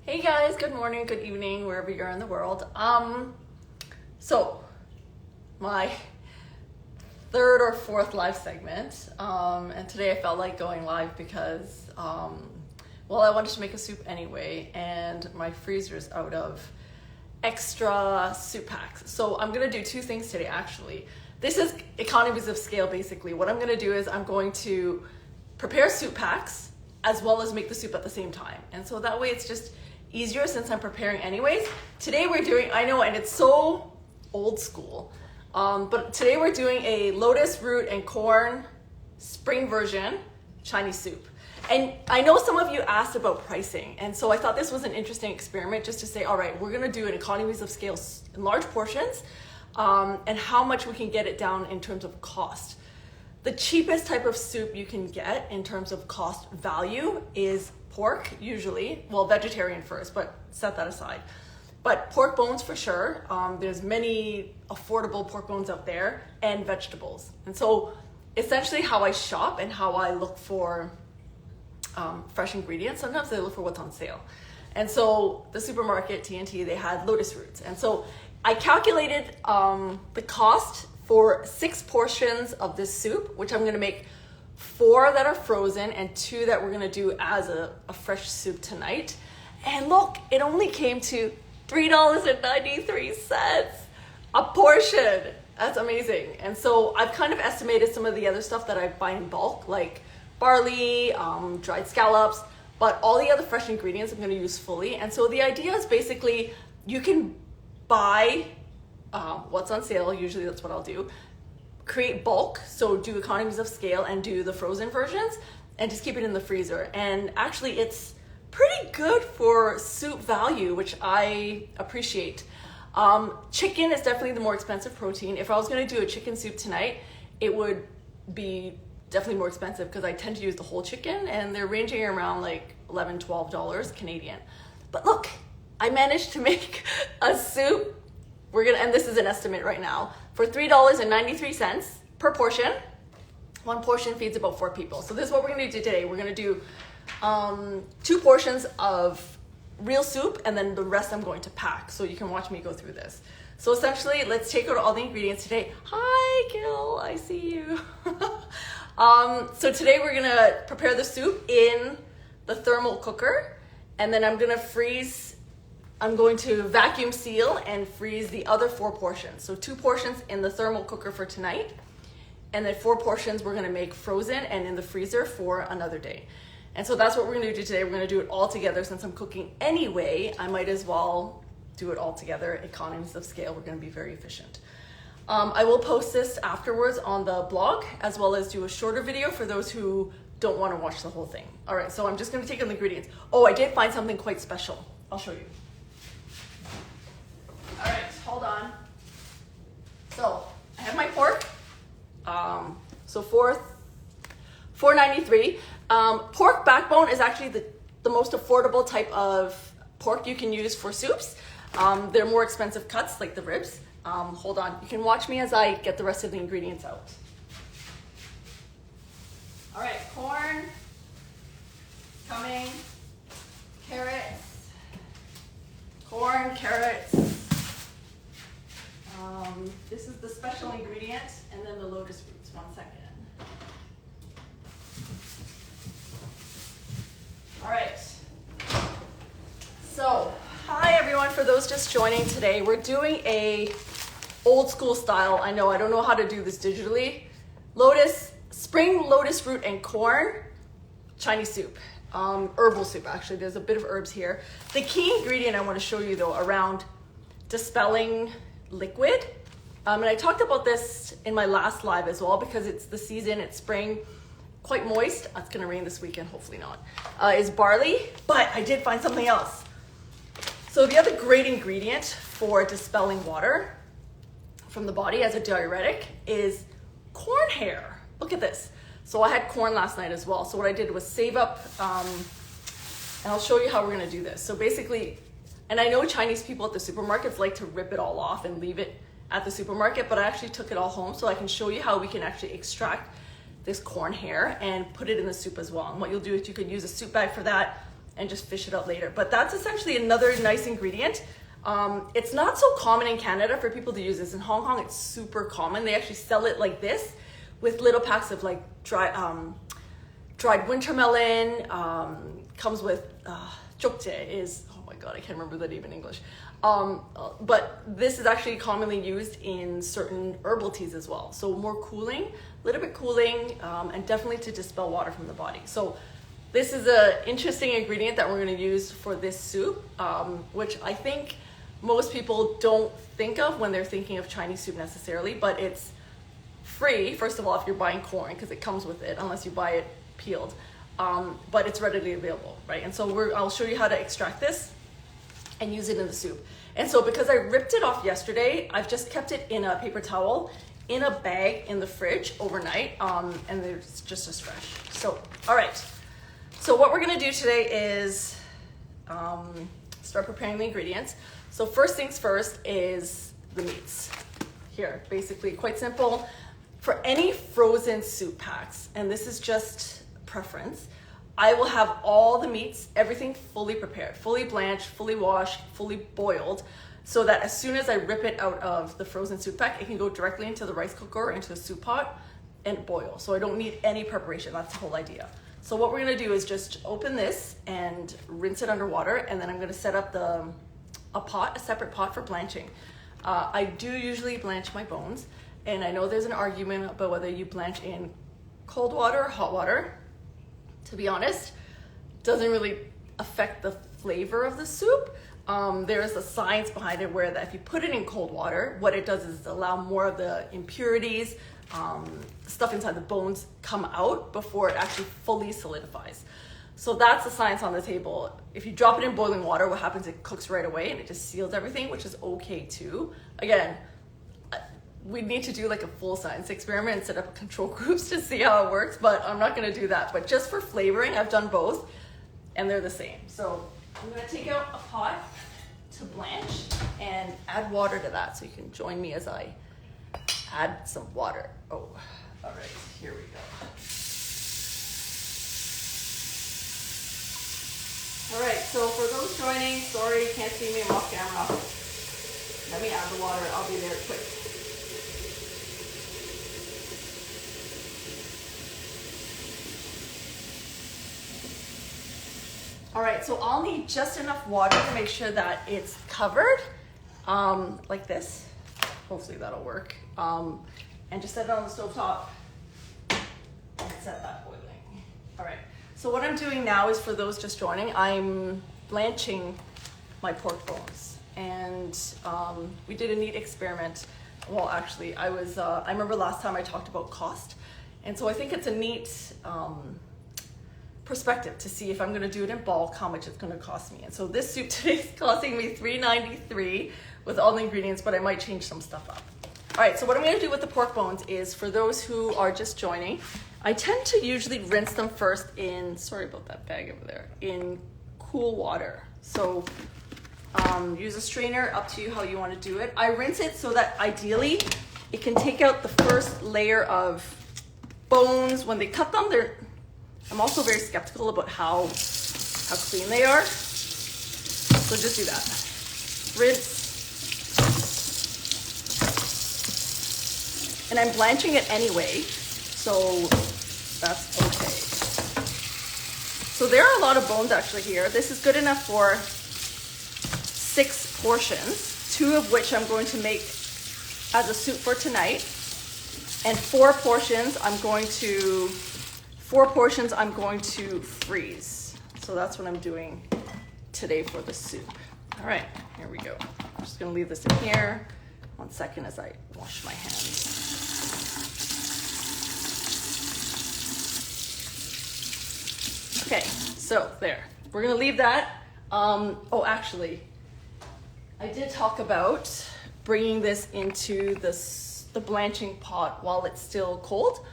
Hey guys, good morning, good evening, wherever you're in the world. So my third or fourth live segment, and today I felt like going live because, well, I wanted to make a soup anyway, and my freezer's out of extra soup packs. So I'm gonna do two things today, actually. This is economies of scale, basically. What I'm gonna do is I'm going to prepare soup packs as well as make the soup at the same time. And so that way it's just easier since I'm preparing anyways. Today we're doing, I know, and it's so old school, but today we're doing a lotus root and corn spring version Chinese soup. And I know some of you asked about pricing, and so I thought this was an interesting experiment just to say, all right, we're gonna do an economies of scale in large portions, and how much we can get it down in terms of cost. The cheapest type of soup you can get in terms of cost value is pork, usually. Well, vegetarian first, but set that aside. But pork bones for sure. There's many affordable pork bones out there, and vegetables. And so essentially how I shop and how I look for fresh ingredients, sometimes I look for what's on sale. And so the supermarket, TNT, they had lotus roots. And so I calculated the cost for 6 portions of this soup, which I'm gonna make 4 that are frozen and 2 that we're gonna do as a fresh soup tonight. And look, it only came to $3.93 a portion. That's amazing. And so I've kind of estimated some of the other stuff that I buy in bulk, like barley, dried scallops, but all the other fresh ingredients I'm gonna use fully. And so the idea is basically you can buy what's on sale, usually that's what I'll do, create bulk, so do economies of scale and do the frozen versions and just keep it in the freezer. And actually it's pretty good for soup value, which I appreciate. Chicken is definitely the more expensive protein. If I was gonna do a chicken soup tonight, it would be definitely more expensive because I tend to use the whole chicken and they're ranging around like $11, $12 Canadian. But look, I managed to make a soup. And this is an estimate right now, for $3.93 per portion. 1 portion feeds about 4 people. So this is what we're gonna do today. We're gonna do 2 portions of real soup, and then the rest I'm going to pack. So you can watch me go through this. So essentially, let's take out all the ingredients today. Hi, Gil, I see you. So today we're gonna prepare the soup in the thermal cooker, and then I'm going to vacuum seal and freeze the other 4 portions. So 2 portions in the thermal cooker for tonight, and then 4 portions we're gonna make frozen and in the freezer for another day. And so that's what we're gonna do today. We're gonna do it all together. Since I'm cooking anyway, I might as well do it all together. Economies of scale, we're gonna be very efficient. I will post this afterwards on the blog, as well as do a shorter video for those who don't wanna watch the whole thing. All right, so I'm just gonna take in the ingredients. Oh, I did find something quite special. I'll show you. All right, hold on. So I have my pork. So $4.93. Pork backbone is actually the most affordable type of pork you can use for soups. They're more expensive cuts, like the ribs. Hold on, you can watch me as I get the rest of the ingredients out. All right, corn, coming, carrots, corn, carrots. This is the special ingredient, and then the lotus roots. 1 second. All right. So, hi everyone. For those just joining today, we're doing a old school style. I know, I don't know how to do this digitally. Spring lotus root and corn Chinese soup. Herbal soup, actually. There's a bit of herbs here. The key ingredient I want to show you though around dispelling liquid, and I talked about this in my last live as well because it's the season, it's spring, quite moist. It's gonna rain this weekend, hopefully not. Is barley, but I did find something else. So the other great ingredient for dispelling water from the body as a diuretic is corn hair. Look at this. So I had corn last night as well. So what I did was save up, and I'll show you how we're gonna do this. So basically, and I know Chinese people at the supermarkets like to rip it all off and leave it at the supermarket, but I actually took it all home so I can show you how we can actually extract this corn hair and put it in the soup as well. And what you'll do is you can use a soup bag for that, and just fish it out later. But that's essentially another nice ingredient. It's not so common in Canada for people to use this. In Hong Kong, it's super common. They actually sell it like this with little packs of like dried winter melon. Comes with jokje is, oh my god, I can't remember the name in English. But this is actually commonly used in certain herbal teas as well. So more cooling, a little bit cooling, and definitely to dispel water from the body. So this is an interesting ingredient that we're going to use for this soup, which I think most people don't think of when they're thinking of Chinese soup necessarily, but it's free, first of all, if you're buying corn, because it comes with it, unless you buy it peeled, but it's readily available, right? And so I'll show you how to extract this and use it in the soup. And so because I ripped it off yesterday, I've just kept it in a paper towel, in a bag in the fridge overnight, and it's just as fresh. So, all right. So what we're gonna do today is start preparing the ingredients. So first things first is the meats. Here, basically quite simple. For any frozen soup packs, and this is just preference, I will have all the meats, everything fully prepared, fully blanched, fully washed, fully boiled, so that as soon as I rip it out of the frozen soup pack, it can go directly into the rice cooker, into the soup pot, and boil. So I don't need any preparation. That's the whole idea. So what we're gonna do is just open this and rinse it under water, and then I'm gonna set up a separate pot for blanching. I do usually blanch my bones, and I know there's an argument about whether you blanch in cold water or hot water. To be honest, doesn't really affect the flavor of the soup. There is a science behind it where that if you put it in cold water, what it does is allow more of the impurities, stuff inside the bones come out before it actually fully solidifies. So that's the science on the table. If you drop it in boiling water, what happens, it cooks right away and it just seals everything, which is okay too. Again, we need to do like a full science experiment and set up control groups to see how it works, but I'm not gonna do that. But just for flavoring, I've done both and they're the same. So I'm gonna take out a pot to blanch and add water to that. So you can join me as I add some water. Oh, all right, here we go. All right, so for those joining, sorry you can't see me, I'm off camera. Let me add the water, I'll be there quick. All right, so I'll need just enough water to make sure that it's covered, like this. Hopefully that'll work. And just set it on the stove top and set that boiling. All right, so what I'm doing now is, for those just joining, I'm blanching my pork bones. And we did a neat experiment. Well, actually, I remember last time I talked about cost. And so I think it's a neat perspective to see if I'm gonna do it in bulk, how much it's gonna cost me. And so this soup today is costing me $3.93 with all the ingredients, but I might change some stuff up. All right, so what I'm gonna do with the pork bones is, for those who are just joining, I tend to usually rinse them first in, sorry about that bag over there, in cool water. So use a strainer, up to you how you wanna do it. I rinse it so that ideally it can take out the first layer of bones. When they cut them, I'm also very skeptical about how clean they are. So just do that. Rinse. And I'm blanching it anyway, so that's okay. So there are a lot of bones actually here. This is good enough for 6 portions, 2 of which I'm going to make as a soup for tonight. And 4 portions I'm going to freeze. So that's what I'm doing today for the soup. All right, here we go. I'm just gonna leave this in here. 1 second as I wash my hands. Okay, so there. We're gonna leave that. Oh, actually, I did talk about bringing this into the blanching pot while it's still cold.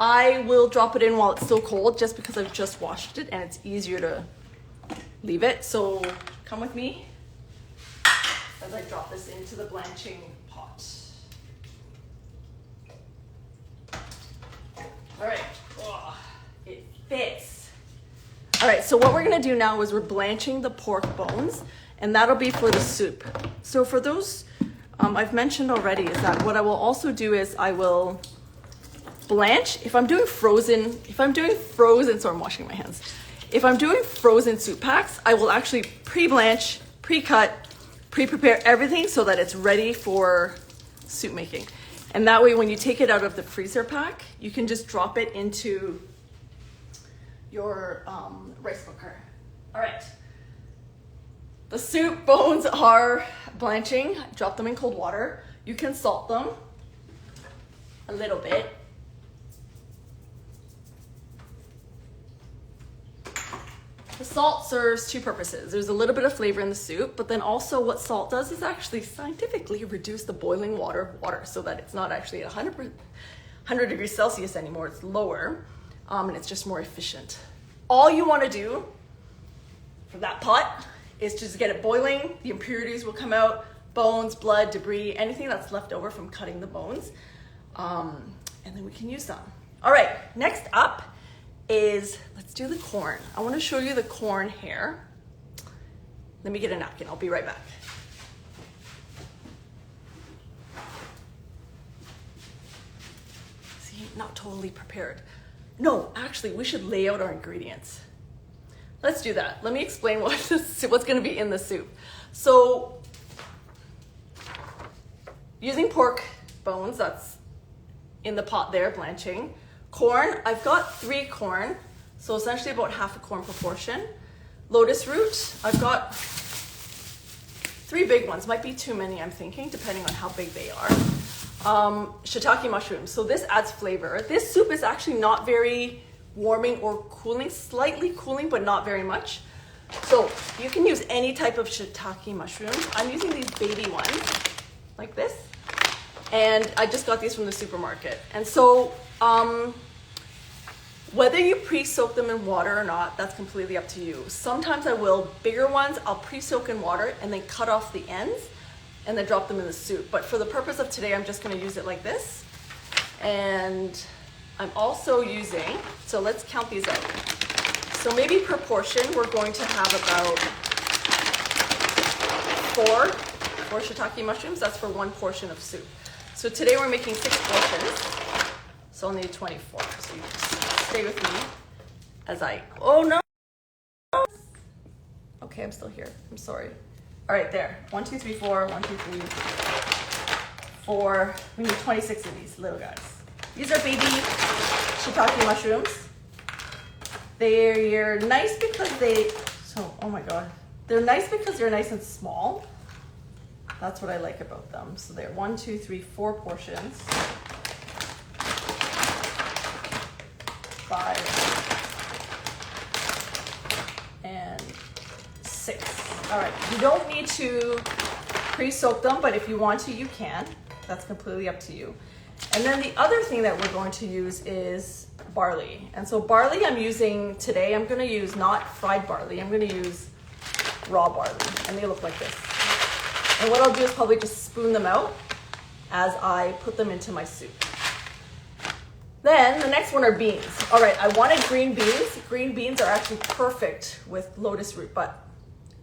I will drop it in while it's still cold, just because I've just washed it and it's easier to leave it. So come with me as I drop this into the blanching pot. All right, oh, it fits. All right, so what we're gonna do now is we're blanching the pork bones, and that'll be for the soup. So for those, I've mentioned already, is that what I will also do is I will blanch. If I'm doing frozen, sorry, I'm washing my hands. If I'm doing frozen soup packs, I will actually pre-blanch, pre-cut, pre-prepare everything so that it's ready for soup making. And that way, when you take it out of the freezer pack, you can just drop it into your rice cooker. All right. The soup bones are blanching. Drop them in cold water. You can salt them a little bit. The salt serves two purposes. There's a little bit of flavor in the soup, but then also what salt does is actually scientifically reduce the boiling water so that it's not actually at 100 degrees Celsius anymore. It's lower, and it's just more efficient. All you want to do for that pot is just get it boiling. The impurities will come out, bones, blood, debris, anything that's left over from cutting the bones, and then we can use them. All right, next up is, let's do the corn. I want to show you the corn here. Let me get a napkin. I'll be right back. See, not totally prepared. No, actually, we should lay out our ingredients. Let's do that. Let me explain what's going to be in the soup. So, using pork bones, that's in the pot there, blanching. Corn, I've got 3 corn, so essentially about half a corn proportion. Lotus root, I've got 3 big ones, might be too many I'm thinking, depending on how big they are. Shiitake mushrooms, so this adds flavor. This soup is actually not very warming or cooling, slightly cooling, but not very much. So you can use any type of shiitake mushrooms. I'm using these baby ones, like this. And I just got these from the supermarket. And so, whether you pre-soak them in water or not, that's completely up to you. Sometimes I will. Bigger ones, I'll pre-soak in water and then cut off the ends and then drop them in the soup. But for the purpose of today, I'm just gonna use it like this. And I'm also using, so let's count these out. So maybe per portion, we're going to have about 4 shiitake mushrooms. That's for 1 portion of soup. So today we're making 6 portions. So I'll need 24. So you just stay with me as oh no. Okay, I'm still here. I'm sorry. All right, there. 1, 2, 3, 4. 1, 2, 3, 4. We need 26 of these little guys. These are baby shiitake mushrooms. They're nice because oh my God. They're nice because they're nice and small. That's what I like about them. So they're 1, 2, 3, 4 portions. 5 and 6. All right, you don't need to pre-soak them, but if you want to, you can. That's completely up to you. And then the other thing that we're going to use is barley. And so barley I'm using today, I'm gonna use not fried barley, I'm gonna use raw barley, and they look like this. And what I'll do is probably just spoon them out as I put them into my soup. Then the next one are beans. All right, I wanted green beans. Green beans are actually perfect with lotus root, but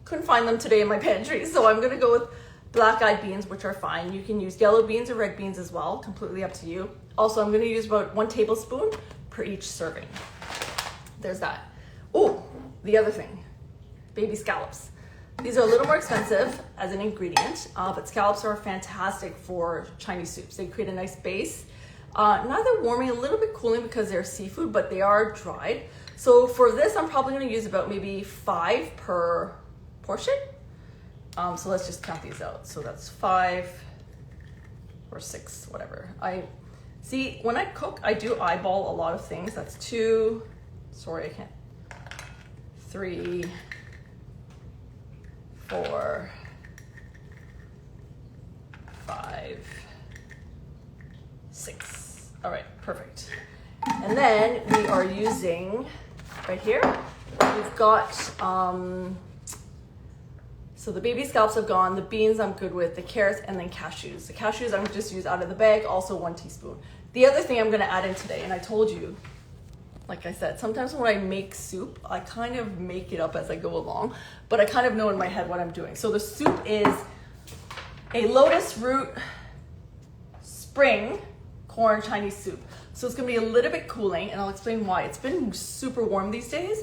couldn't find them today in my pantry. So I'm gonna go with black-eyed beans, which are fine. You can use yellow beans or red beans as well, completely up to you. Also, I'm gonna use about 1 tablespoon per each serving. There's that. Oh, the other thing, baby scallops. These are a little more expensive as an ingredient, but scallops are fantastic for Chinese soups. They create a nice base. Neither warming, a little bit cooling because they're seafood, but they are dried. So for this, I'm probably gonna use about maybe 5 per portion. So let's just count these out. So that's 5 or 6, whatever. See, when I cook, I do eyeball a lot of things. That's 2, sorry, I can't, 3, 4, 5, 6. All right, perfect. And then we are using, right here, we've got, so the baby scallops have gone, the beans I'm good with, the carrots, and then cashews. The cashews I'm just use out of the bag, also 1 teaspoon. The other thing I'm gonna add in today, and I told you, like I said, sometimes when I make soup, I kind of make it up as I go along, but I kind of know in my head what I'm doing. So the soup is a lotus root spring corn Chinese soup. So it's gonna be a little bit cooling, and I'll explain why. It's been super warm these days.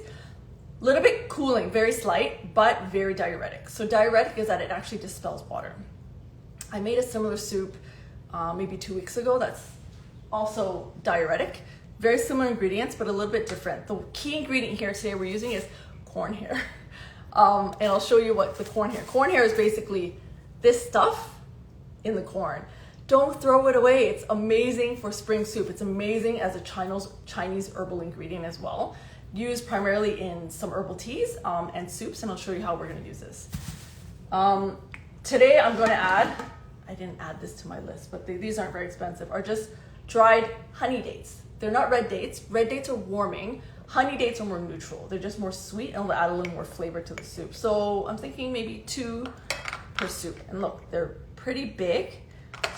A little bit cooling, very slight, but very diuretic. So diuretic is that it actually dispels water. I made a similar soup maybe 2 weeks ago that's also diuretic. Very similar ingredients, but a little bit different. The key ingredient here today we're using is corn hair. And I'll show you what the corn hair. Corn hair is basically this stuff in the corn. Don't throw it away. It's amazing for spring soup. It's amazing as a Chinese herbal ingredient as well. Used primarily in some herbal teas and soups, and I'll show you how we're gonna use this. Today I'm gonna add, I didn't add this to my list, but these aren't very expensive, are just dried honey dates. They're not red dates. Red dates are warming. Honey dates are more neutral. They're just more sweet and will add a little more flavor to the soup. So I'm thinking maybe 2 per soup. And look, they're pretty big.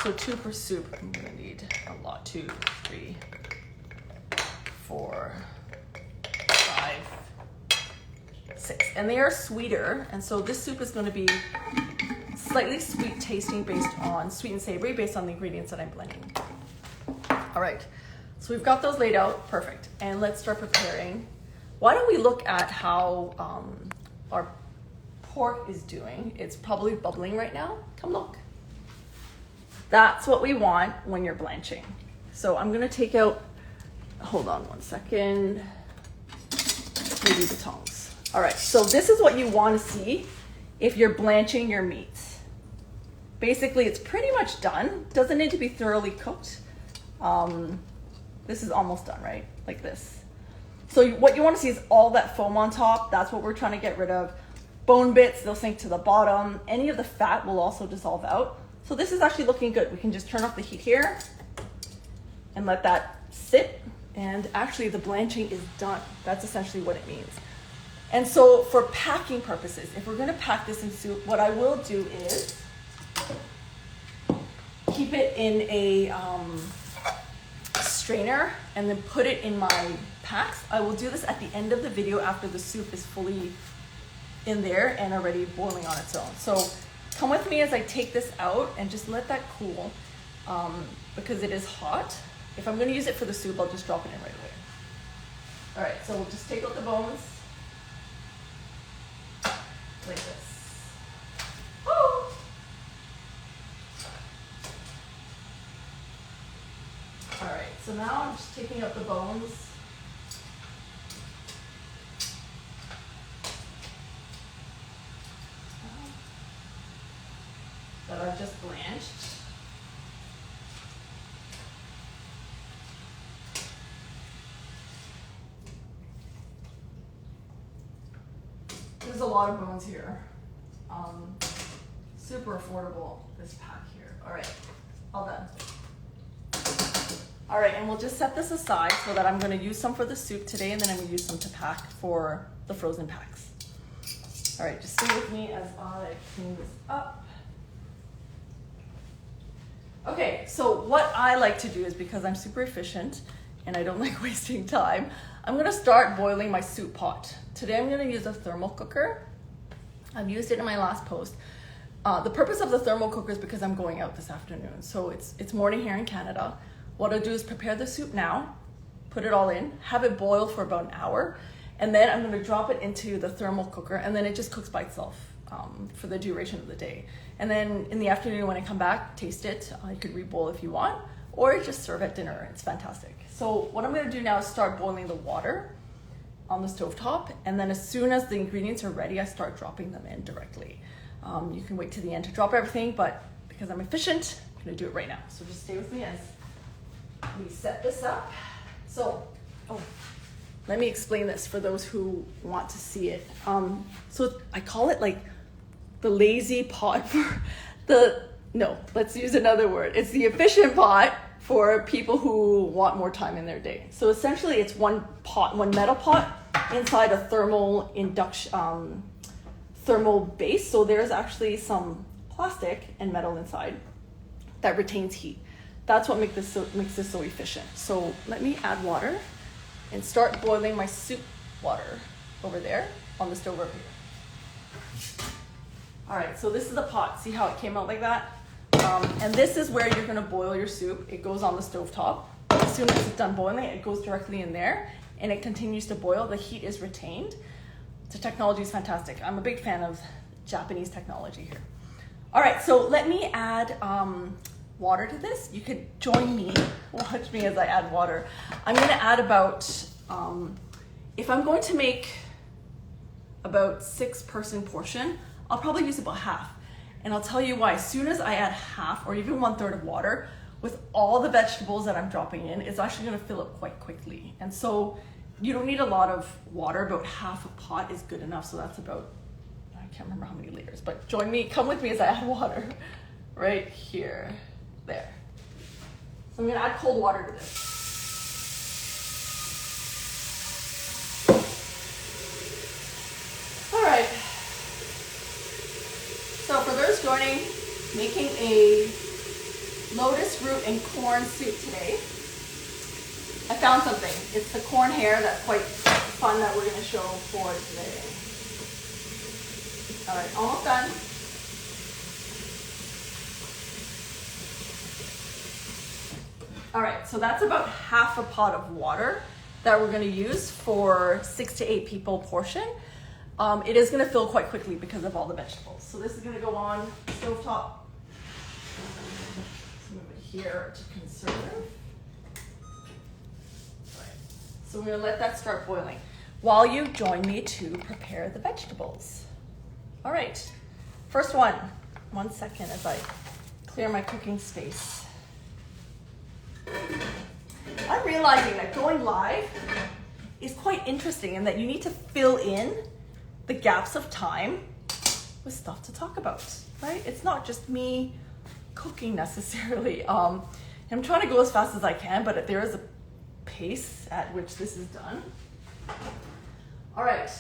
So 2 per soup. I'm gonna need a lot. 2, 3, 4, 5, 6. And they are sweeter. And so this soup is gonna be slightly sweet tasting based on sweet and savory based on the ingredients that I'm blending. All right. So we've got those laid out, perfect. And let's start preparing. Why don't we look at how our pork is doing? It's probably bubbling right now. Come look. That's what we want when you're blanching. So I'm gonna take out, hold on one second. Maybe the tongs. All right, so this is what you wanna see if you're blanching your meat. Basically, it's pretty much done. Doesn't need to be thoroughly cooked. This is almost done, right? Like this. So what you want to see is all that foam on top. That's what we're trying to get rid of. Bone bits, they'll sink to the bottom. Any of the fat will also dissolve out. So this is actually looking good. We can just turn off the heat here and let that sit. And actually the blanching is done. That's essentially what it means. And so for packing purposes, if we're gonna pack this in soup, what I will do is keep it in a strainer and then put it in my packs. I will do this at the end of the video after the soup is fully in there and already boiling on its own. So come with me as I take this out and just let that cool because it is hot. If I'm going to use it for the soup, I'll just drop it in right away. All right, so we'll just take out the bones like this. Oh! All right, so now I'm just taking out the bones. That I've just blanched. There's a lot of bones here. Super affordable, this pack here. All right, all done. All right, and we'll just set this aside so that I'm gonna use some for the soup today and then I'm gonna use some to pack for the frozen packs. All right, just stay with me as I clean this up. Okay, so what I like to do is because I'm super efficient and I don't like wasting time, I'm gonna start boiling my soup pot. Today I'm gonna use a thermal cooker. I've used it in my last post. The purpose of the thermal cooker is because I'm going out this afternoon. So it's morning here in Canada. What I'll do is prepare the soup now, put it all in, have it boil for about an hour, and then I'm gonna drop it into the thermal cooker and then it just cooks by itself for the duration of the day. And then in the afternoon when I come back, taste it. You could re-boil if you want, or just serve at dinner. It's fantastic. So what I'm gonna do now is start boiling the water on the stovetop, and then as soon as the ingredients are ready, I start dropping them in directly. You can wait to the end to drop everything, but because I'm efficient, I'm gonna do it right now. So just stay with me as we set this up. So, let me explain this for those who want to see it. So I call it like the lazy pot for let's use another word. It's the efficient pot for people who want more time in their day. So essentially it's one metal pot inside a thermal base. So there's actually some plastic and metal inside that retains heat. That's what makes this so efficient. So let me add water and start boiling my soup water over there on the stove over here. All right, so this is the pot. See how it came out like that? And this is where you're gonna boil your soup. It goes on the stove top. As soon as it's done boiling, it goes directly in there and it continues to boil. The heat is retained. The technology is fantastic. I'm a big fan of Japanese technology here. All right, so let me add water to this. You could join me, watch me as I add water. I'm gonna add about, if I'm going to make about 6-person portion, I'll probably use about half. And I'll tell you why. As soon as I add half or even 1/3 of water, with all the vegetables that I'm dropping in, it's actually gonna fill up quite quickly. And so you don't need a lot of water, about half a pot is good enough. So that's about, I can't remember how many liters, but join me, come with me as I add water right here, there. So I'm gonna add cold water to this. All right. So for those joining, making a lotus root and corn soup today. I found something. It's the corn hair that's quite fun that we're going to show for today. All right, almost done. All right, so that's about half a pot of water that we're going to use for 6 to 8 people portion. It is going to fill quite quickly because of all the vegetables. So this is going to go on stovetop. Move it here to conserve. Right. So we're going to let that start boiling while you join me to prepare the vegetables. All right, first one. 1 second as I clear my cooking space. I'm realizing that going live is quite interesting in that you need to fill in the gaps of time with stuff to talk about, right? It's not just me cooking necessarily. I'm trying to go as fast as I can, but there is a pace at which this is done. All right.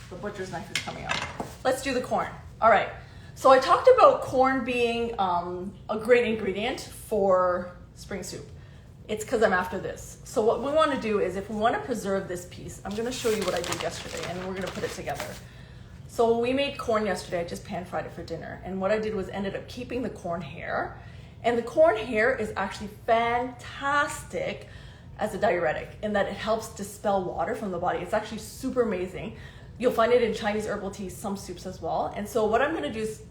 The butcher's knife is coming out. Let's do the corn. All right. So I talked about corn being a great ingredient for spring soup. It's because I'm after this. So what we want to do is, if we want to preserve this piece, I'm going to show you what I did yesterday, and we're going to put it together. So we made corn yesterday. I just pan fried it for dinner. And what I did was ended up keeping the corn hair. And the corn hair is actually fantastic as a diuretic in that it helps dispel water from the body. It's actually super amazing. You'll find it in Chinese herbal teas, some soups as well. And so what I'm going to do is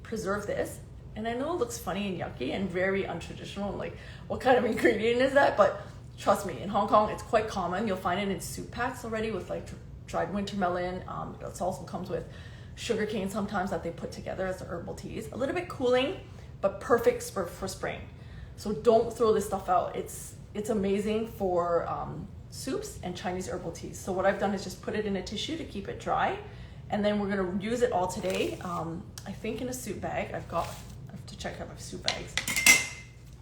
preserve this. And I know it looks funny and yucky and very untraditional. Like, what kind of ingredient is that? But trust me, in Hong Kong, it's quite common. You'll find it in soup packs already with like dried winter melon. It also comes with sugar cane sometimes that they put together as the herbal teas. A little bit cooling, but perfect for spring. So don't throw this stuff out. It's amazing for soups and Chinese herbal teas. So what I've done is just put it in a tissue to keep it dry. And then we're gonna use it all today. I think in a soup bag. I have to check out my soup bags.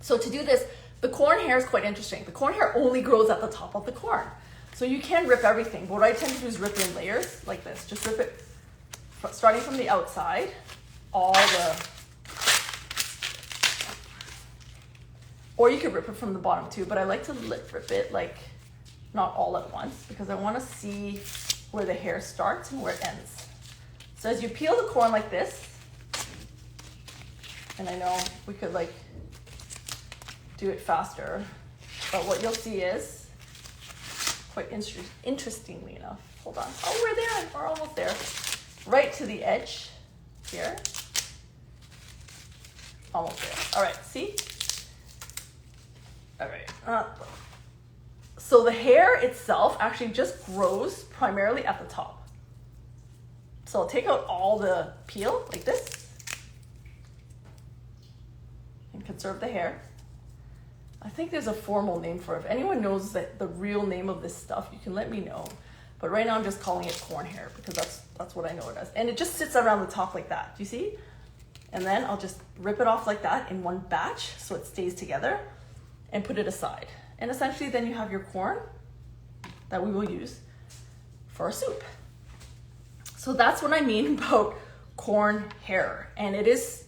So to do this, the corn hair is quite interesting. The corn hair only grows at the top of the corn. So you can rip everything, but what I tend to do is rip in layers like this. Just rip it, starting from the outside, or you could rip it from the bottom too, but I like to rip it like not all at once because I want to see where the hair starts and where it ends. So as you peel the corn like this, and I know we could like do it faster, but what you'll see is, quite interestingly enough, hold on, oh, we're there, we're almost there, right to the edge here, almost there. All right, see? All right, so the hair itself actually just grows primarily at the top. So I'll take out all the peel like this and conserve the hair. I think there's a formal name for it. If anyone knows that the real name of this stuff, you can let me know. But right now I'm just calling it corn hair because that's what I know it as. And it just sits around the top like that, do you see? And then I'll just rip it off like that in one batch so it stays together and put it aside. And essentially then you have your corn that we will use for our soup. So that's what I mean about corn hair. And it is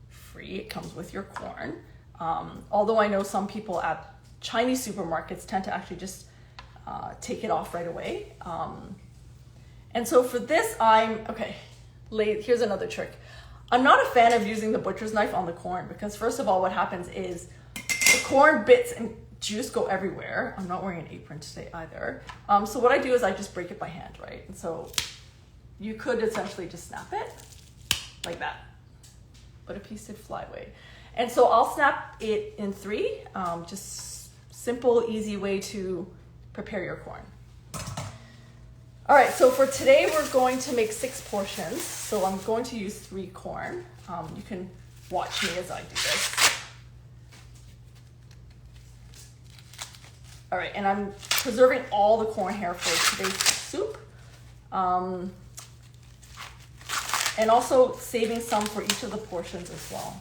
free, it comes with your corn. Although I know some people at Chinese supermarkets tend to actually just take it off right away. And so for this, here's another trick. I'm not a fan of using the butcher's knife on the corn because first of all, what happens is the corn bits and juice go everywhere. I'm not wearing an apron today either. So what I do is I just break it by hand, right? And so you could essentially just snap it like that, but a piece did fly away. And so I'll snap it in 3, just simple, easy way to prepare your corn. All right, so for today, we're going to make 6 portions. So I'm going to use 3 corn. You can watch me as I do this. All right, and I'm preserving all the corn hair for today's soup. And also saving some for each of the portions as well.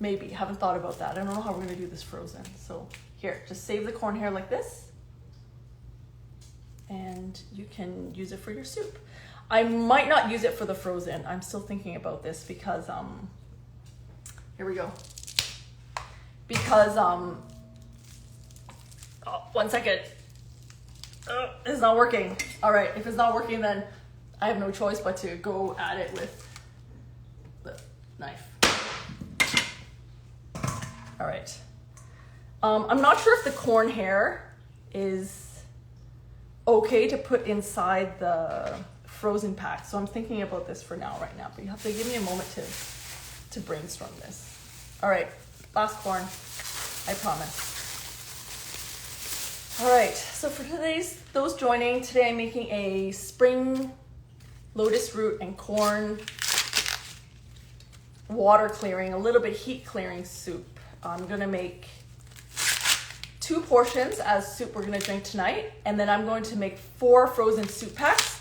Maybe, haven't thought about that. I don't know how we're gonna do this frozen. So here, just save the corn hair like this. And you can use it for your soup. I might not use it for the frozen. I'm still thinking about this because, here we go. Because, oh, 1 second. It's not working. All right, if it's not working, then I have no choice but to go at it with the knife. All right. I'm not sure if the corn hair is okay to put inside the frozen pack. So I'm thinking about this for now, right now, but you have to give me a moment to brainstorm this. All right, last corn, I promise. All right, so for those joining, today I'm making a spring lotus root and corn water clearing, a little bit heat clearing soup. I'm gonna make 2 portions as soup we're gonna drink tonight, and then I'm going to make 4 frozen soup packs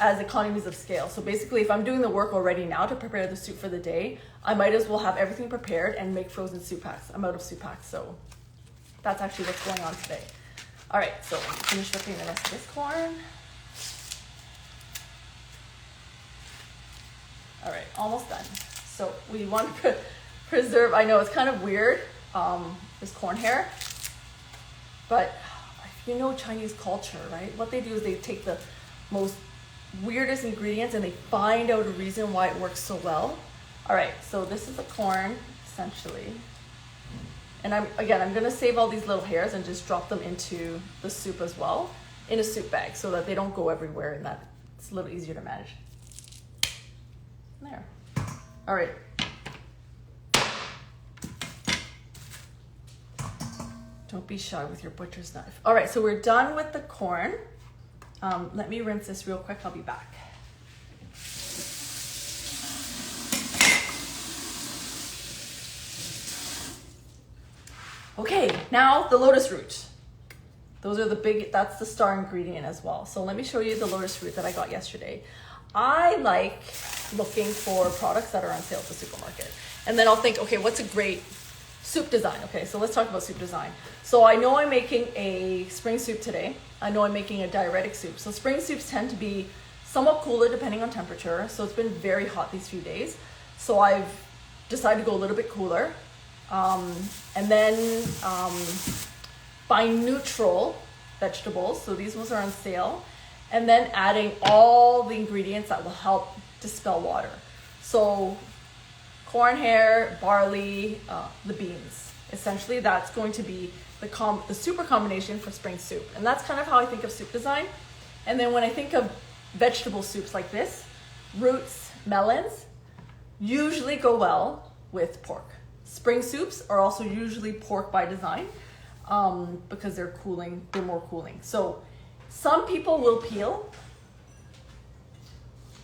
as economies of scale. So basically, if I'm doing the work already now to prepare the soup for the day, I might as well have everything prepared and make frozen soup packs. I'm out of soup packs, so that's actually what's going on today. All right, so I'm finished cooking the rest of this corn. All right, almost done. So we want to preserve, I know it's kind of weird, this corn hair, but if you know Chinese culture, right? What they do is they take the most weirdest ingredients and they find out a reason why it works so well. All right, so this is the corn, essentially. And I'm gonna save all these little hairs and just drop them into the soup as well, in a soup bag, so that they don't go everywhere and that it's a little easier to manage. There. All right. Don't be shy with your butcher's knife. All right, so we're done with the corn. Let me rinse this real quick, I'll be back. Okay, now the lotus root. Those are that's the star ingredient as well. So let me show you the lotus root that I got yesterday. I like looking for products that are on sale at the supermarket. And then I'll think, okay, what's a great soup design? Okay, so let's talk about soup design. So I know I'm making a spring soup today. I know I'm making a diuretic soup. So spring soups tend to be somewhat cooler depending on temperature. So it's been very hot these few days. So I've decided to go a little bit cooler. And then buy neutral vegetables. So these ones are on sale. And then adding all the ingredients that will help dispel water. So corn hair, barley, the beans. Essentially, that's going to be the super combination for spring soup. And that's kind of how I think of soup design. And then when I think of vegetable soups like this, roots, melons, usually go well with pork. Spring soups are also usually pork by design because they're more cooling. So some people will peel.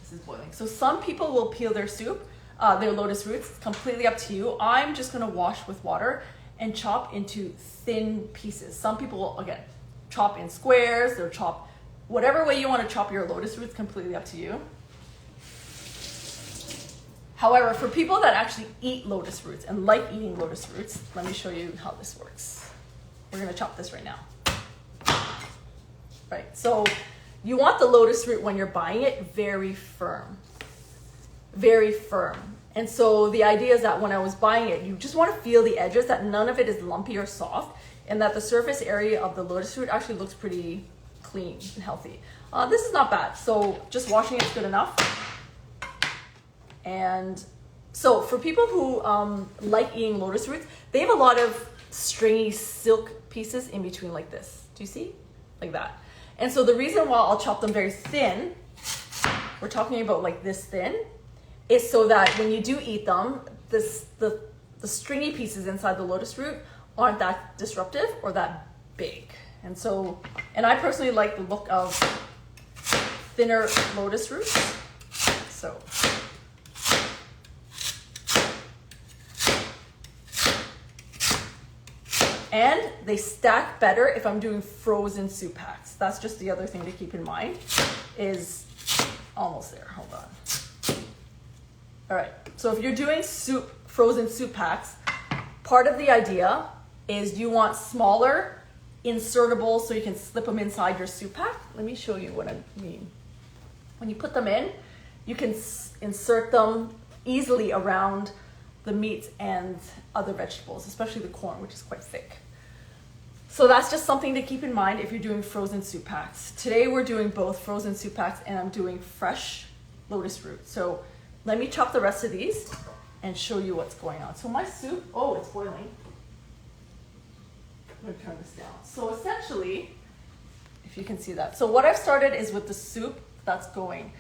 This is boiling. So some people will peel their soup, their lotus roots. It's completely up to you. I'm just gonna wash with water and chop into thin pieces. Some people will, again, chop in squares or chop whatever way you want to chop your lotus roots, completely up to you. However, for people that actually eat lotus roots and like eating lotus roots, let me show you how this works. We're gonna chop this right now. Right, so you want the lotus root when you're buying it very firm. Very firm. And so the idea is that when I was buying it, you just want to feel the edges, that none of it is lumpy or soft, and that the surface area of the lotus root actually looks pretty clean and healthy. This is not bad, so just washing it's good enough. And so for people who like eating lotus roots, they have a lot of stringy silk pieces in between like this. Do you see? Like that. And so the reason why I'll chop them very thin, we're talking about like this thin, is so that when you do eat them, the stringy pieces inside the lotus root aren't that disruptive or that big. And so, and I personally like the look of thinner lotus roots. So, and they stack better if I'm doing frozen soup packs. That's just the other thing to keep in mind, is almost there, hold on. All right, so if you're doing frozen soup packs, part of the idea is you want smaller, insertable, so you can slip them inside your soup pack. Let me show you what I mean. When you put them in, you can insert them easily around the meats and other vegetables, especially the corn, which is quite thick. So that's just something to keep in mind if you're doing frozen soup packs. Today we're doing both frozen soup packs and I'm doing fresh lotus root. So let me chop the rest of these and show you what's going on. So my soup, oh, it's boiling. I'm gonna turn this down. So essentially, if you can see that. So what I've started is with the soup that's going.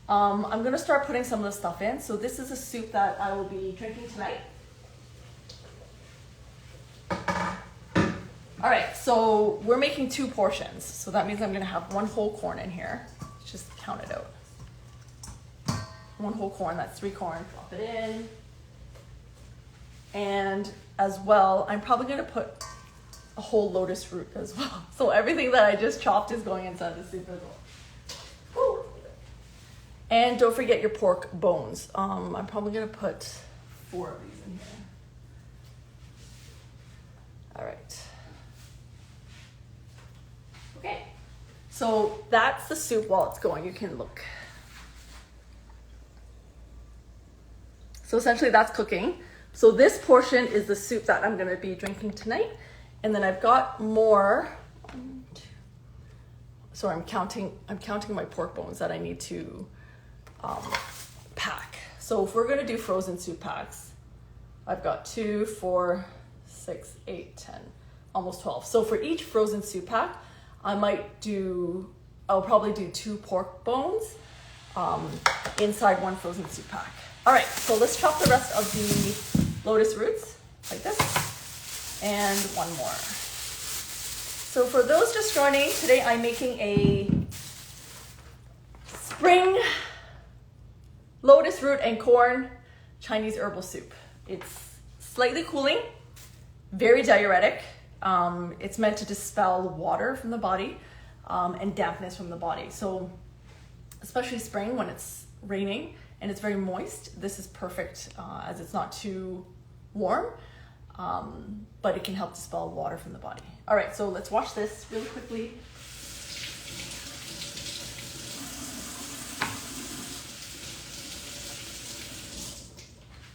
I'm gonna start putting some of the stuff in. So this is a soup that I will be drinking tonight. All right, so we're making 2 portions. So that means I'm gonna have 1 whole corn in here. Let's just count it out. 1 whole corn, that's 3 corn, drop it in. And as well, I'm probably gonna put a whole lotus root as well. So everything that I just chopped is going inside the soup as well. Woo. And don't forget your pork bones. I'm probably gonna put 4 of these in here. All right. Okay, so that's the soup while it's going. You can look. So essentially that's cooking. So this portion is the soup that I'm gonna be drinking tonight. And then I've got more. So I'm counting my pork bones that I need to pack. So if we're gonna do frozen soup packs, I've got 2, 4, 6, 8, 10, almost 12. So for each frozen soup pack, I'll probably do 2 pork bones inside 1 frozen soup pack. All right, so let's chop the rest of the lotus roots like this, and 1 more. So for those just joining, today I'm making a spring lotus root and corn Chinese herbal soup. It's slightly cooling, very diuretic. It's meant to dispel water from the body and dampness from the body. So especially spring when it's raining and it's very moist, this is perfect as it's not too warm, but it can help dispel water from the body. All right, so let's wash this really quickly.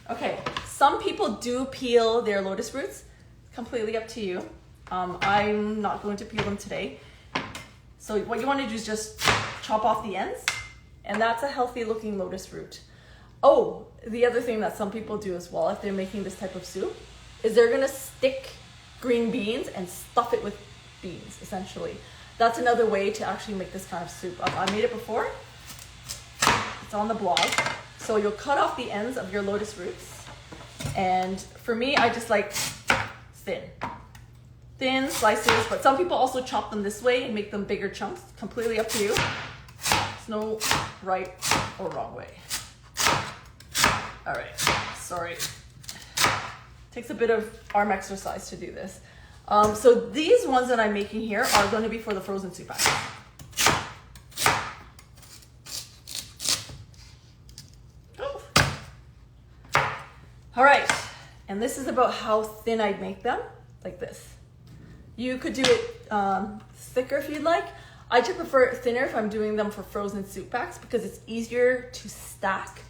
Okay, some people do peel their lotus roots. Completely up to you. I'm not going to peel them today. So what you want to do is just chop off the ends, and that's a healthy looking lotus root. Oh, the other thing that some people do as well, if they're making this type of soup, is they're gonna stick green beans and stuff it with beans, essentially. That's another way to actually make this kind of soup. I made it before. It's on the blog. So you'll cut off the ends of your lotus roots. And for me, I just like thin slices, but some people also chop them this way and make them bigger chunks. Completely up to you. There's no right or wrong way. All right, sorry. Takes a bit of arm exercise to do this. So these ones that I'm making here are going to be for the frozen soup pack. Oh. All right, and this is about how thin I'd make them, like this. You could do it thicker if you'd like. I just prefer it thinner if I'm doing them for frozen soup packs because it's easier to stack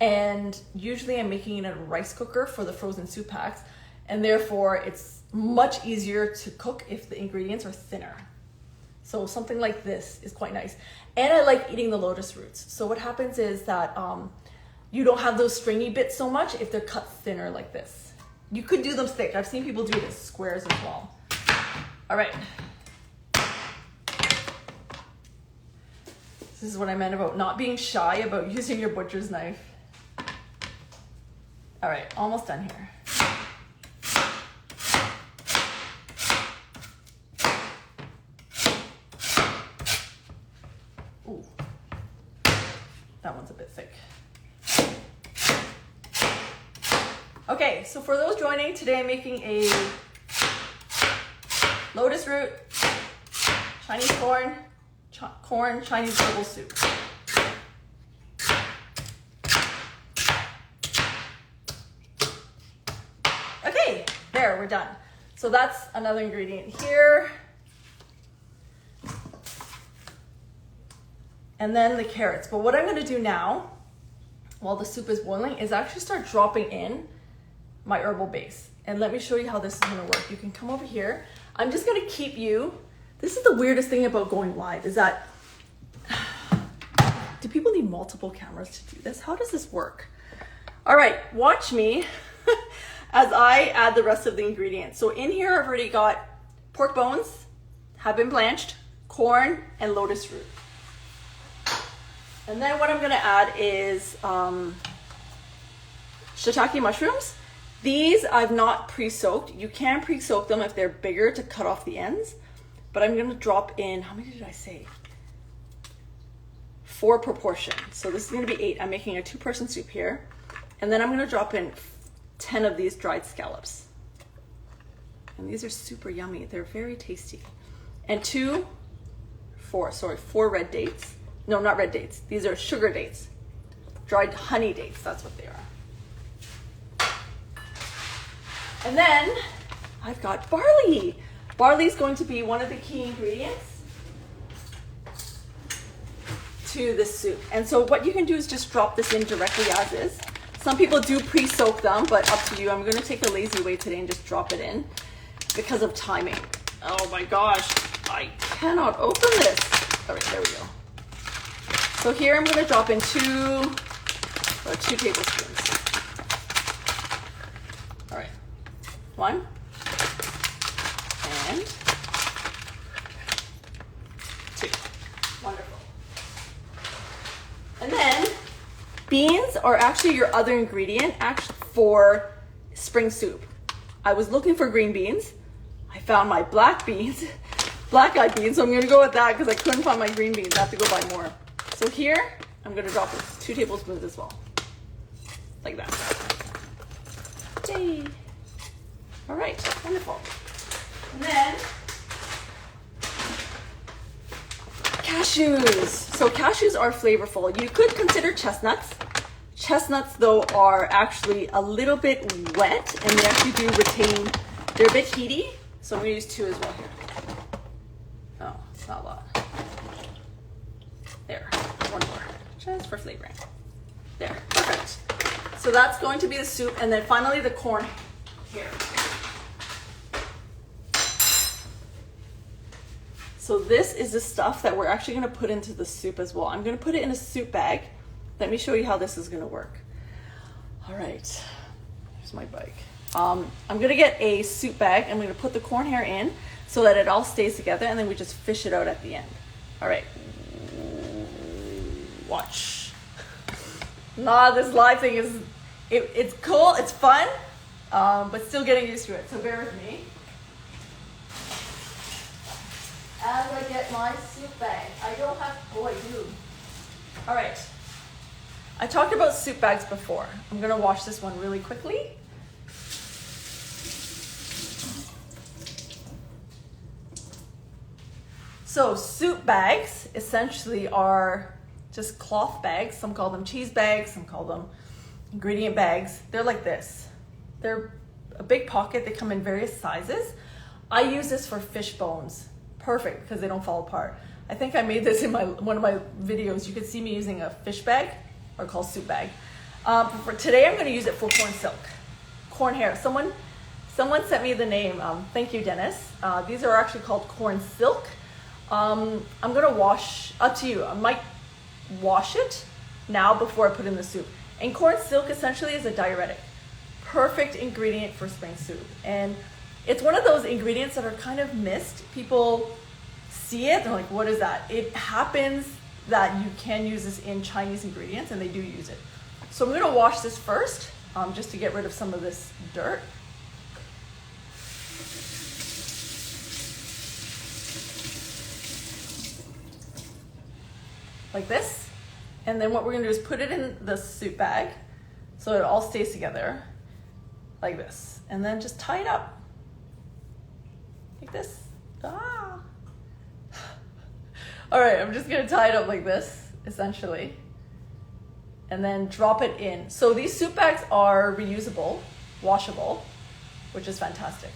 And usually I'm making it in a rice cooker for the frozen soup packs, and therefore it's much easier to cook if the ingredients are thinner. So something like this is quite nice. And I like eating the lotus roots. So what happens is that you don't have those stringy bits so much if they're cut thinner like this. You could do them thick. I've seen people do this, squares as well. All right. This is what I meant about not being shy about using your butcher's knife. All right, almost done here. Ooh, that one's a bit thick. Okay, so for those joining, today I'm making a lotus root, Chinese corn Chinese herbal soup. Okay, there, we're done. So that's another ingredient here. And then the carrots. But what I'm gonna do now, while the soup is boiling, is actually start dropping in my herbal base. And let me show you how this is gonna work. You can come over here. I'm just gonna keep you, this is the weirdest thing about going live, is that, do people need multiple cameras to do this? How does this work? All right, watch me as I add the rest of the ingredients. So in here, I've already got pork bones, have been blanched, corn, and lotus root. And then what I'm gonna add is shiitake mushrooms. These I've not pre-soaked. You can pre-soak them if they're bigger to cut off the ends, but I'm gonna drop in, how many did I say? 4 proportion. So this is gonna be 8. I'm making a 2-person soup here. And then I'm gonna drop in 10 of these dried scallops. And these are super yummy. They're very tasty. And 4 red dates. No, not red dates. These are sugar dates. Dried honey dates, that's what they are. And then I've got barley. Barley is going to be one of the key ingredients to this soup. And so what you can do is just drop this in directly as is. Some people do pre-soak them, but up to you. I'm gonna take a lazy way today and just drop it in because of timing. Oh my gosh, I cannot open this. All right, there we go. So here I'm gonna drop in 2 tablespoons. All right, 1 and 2. Wonderful. And then beans are actually your other ingredient for spring soup. I was looking for green beans. I found my black eyed beans, so I'm gonna go with that because I couldn't find my green beans. I have to go buy more. So here, I'm gonna drop in 2 tablespoons as well. Like that. Yay. All right, wonderful. And then, cashews. So cashews are flavorful. You could consider chestnuts. Chestnuts, though, are actually a little bit wet, and they actually do retain, they're a bit heaty, so I'm gonna use 2 as well here. Oh, it's not a lot. There, 1 more, just for flavoring. There, perfect. So that's going to be the soup, and then finally the corn here. So this is the stuff that we're actually gonna put into the soup as well. I'm gonna put it in a soup bag. Let me show you how this is gonna work. All right, here's my bike. I'm gonna get a soup bag. I'm gonna put the corn here in so that it all stays together, and then we just fish it out at the end. All right, watch. Nah, this live thing is, it's cool, it's fun, but still getting used to it, so bear with me. As I get my soup bag, I do. All right. I talked about soup bags before. I'm gonna wash this one really quickly. So soup bags essentially are just cloth bags. Some call them cheese bags, some call them ingredient bags. They're like this. They're a big pocket. They come in various sizes. I use this for fish bones. Perfect, because they don't fall apart. I think I made this in one of my videos. You could see me using a fish bag, or called soup bag. For today, I'm going to use it for corn silk, corn hair. Someone sent me the name. Thank you, Dennis. These are actually called corn silk. I'm going to wash, up to you. I might wash it now before I put in the soup. And corn silk essentially is a diuretic. Perfect ingredient for spring soup. And it's one of those ingredients that are kind of missed. People see it, they're like, what is that? It happens that you can use this in Chinese ingredients, and they do use it. So I'm gonna wash this first, just to get rid of some of this dirt. Like this. And then what we're gonna do is put it in the soup bag so it all stays together, like this. And then just tie it up. Like this. Ah. All right, I'm just gonna tie it up like this, essentially. And then drop it in. So these soup bags are reusable, washable, which is fantastic.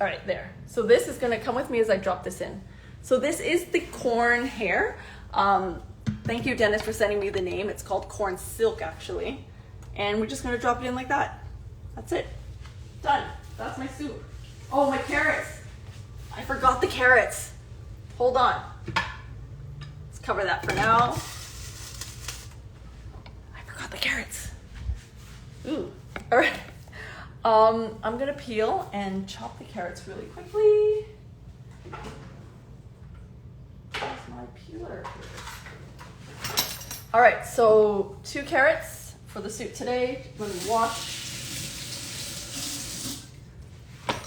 All right, there. So this is gonna come with me as I drop this in. So this is the corn hair. Thank you, Dennis, for sending me the name. It's called corn silk, actually. And we're just gonna drop it in like that. That's it. Done. That's my soup. Oh, my carrots. I forgot the carrots. Hold on. Let's cover that for now. I forgot the carrots. Ooh. All right. I'm gonna peel and chop the carrots really quickly. Where's my peeler? All right, so 2 carrots for the soup today. I'm gonna wash.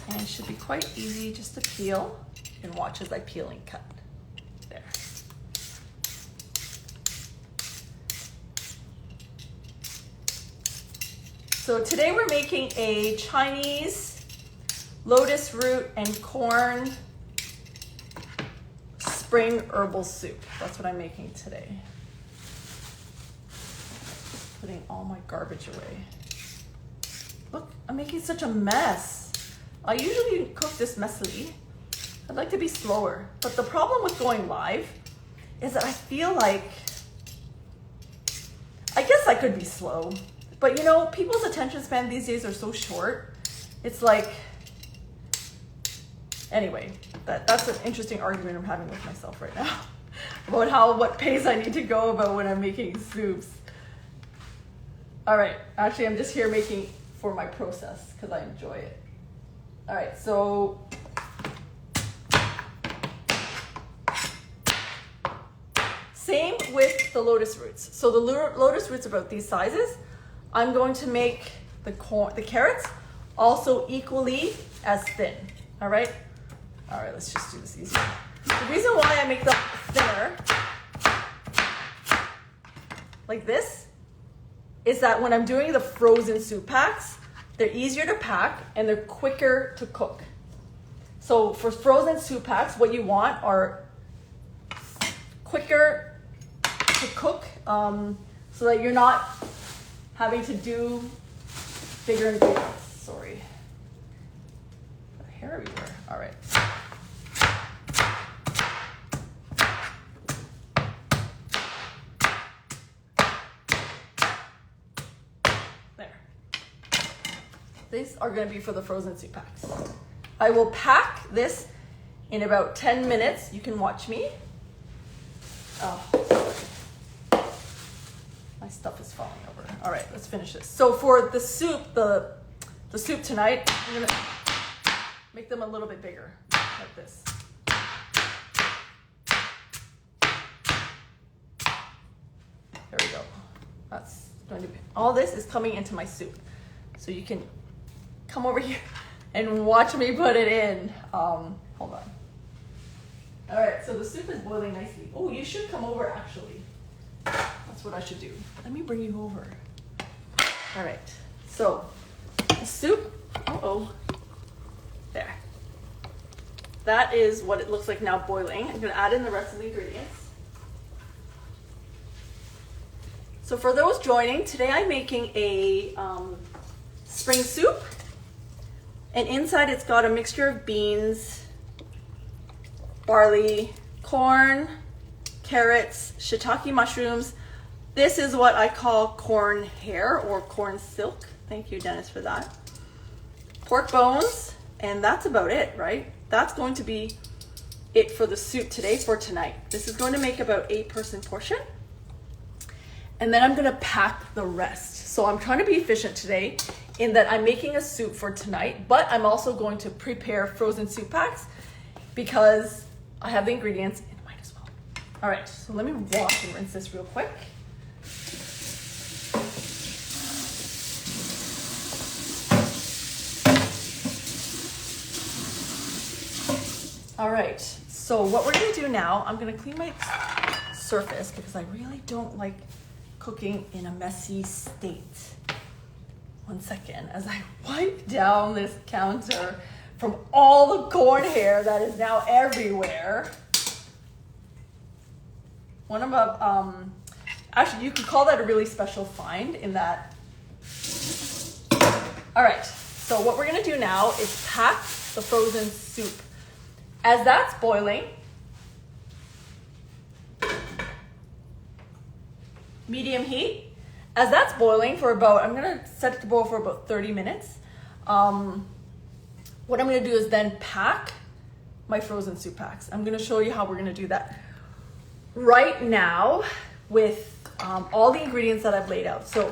And it should be quite easy just to peel. You can watch as I peel and cut. There. So today we're making a Chinese lotus root and corn spring herbal soup. That's what I'm making today. Putting all my garbage away. Look, I'm making such a mess. I usually cook this messily. I'd like to be slower. But the problem with going live is that I feel like, I guess I could be slow. But you know, people's attention span these days are so short. It's like, anyway, that's an interesting argument I'm having with myself right now about what pace I need to go about when I'm making soups. All right, actually I'm just here making for my process because I enjoy it. All right, so same with the lotus roots. So the lotus roots are about these sizes. I'm going to make the carrots also equally as thin. All right, let's just do this easier. The reason why I make them thinner, like this, is that when I'm doing the frozen soup packs, they're easier to pack and they're quicker to cook. So for frozen soup packs, what you want are quicker to cook, so that you're not having to do bigger ingredients. Sorry. Got hair everywhere. All right. These are going to be for the frozen soup packs. I will pack this in about 10 minutes. You can watch me. Oh, my stuff is falling over. All right, let's finish this. So for the soup, the soup tonight, I'm going to make them a little bit bigger, like this. There we go. That's going to be, all this is coming into my soup. So you can come over here and watch me put it in. Hold on. All right, so the soup is boiling nicely. Oh, you should come over actually. That's what I should do. Let me bring you over. All right, so the soup, there. That is what it looks like now boiling. I'm gonna add in the rest of the ingredients. So for those joining, today I'm making a spring soup. And inside it's got a mixture of beans, barley, corn, carrots, shiitake mushrooms. This is what I call corn hair or corn silk. Thank you, Dennis, for that. Pork bones, and that's about it, right? That's going to be it for the soup today, for tonight. This is going to make about 8-person portion. And then I'm gonna pack the rest. So I'm trying to be efficient today in that I'm making a soup for tonight, but I'm also going to prepare frozen soup packs because I have the ingredients and might as well. All right, so let me wash and rinse this real quick. All right, so what we're gonna do now, I'm gonna clean my surface because I really don't like cooking in a messy state. One second, as I wipe down this counter from all the corn hair that is now everywhere. One of my, actually you could call that a really special find in that. All right, so what we're gonna do now is pack the frozen soup. As that's boiling, medium heat. As that's boiling for about, I'm gonna set it to boil for about 30 minutes. What I'm gonna do is then pack my frozen soup packs. I'm gonna show you how we're gonna do that right now with all the ingredients that I've laid out. So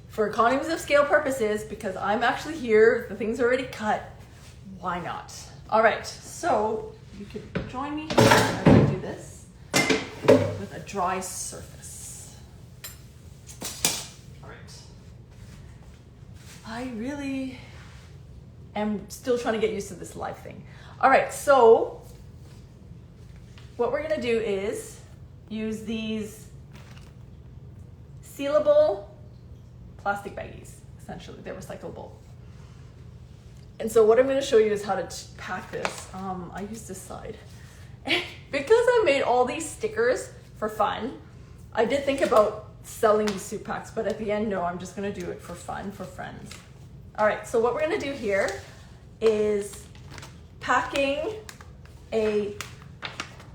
for economies of scale purposes, because I'm actually here, the things are already cut, why not? All right, so you could join me here as I do this with a dry surface. All right. I really am still trying to get used to this live thing. All right, so what we're gonna do is use these sealable plastic baggies. Essentially, they're recyclable. And so what I'm going to show you is how to pack this. I use this side. Because I made all these stickers for fun, I did think about selling these soup packs, but at the end, no, I'm just going to do it for fun, for friends. All right, so what we're going to do here is packing a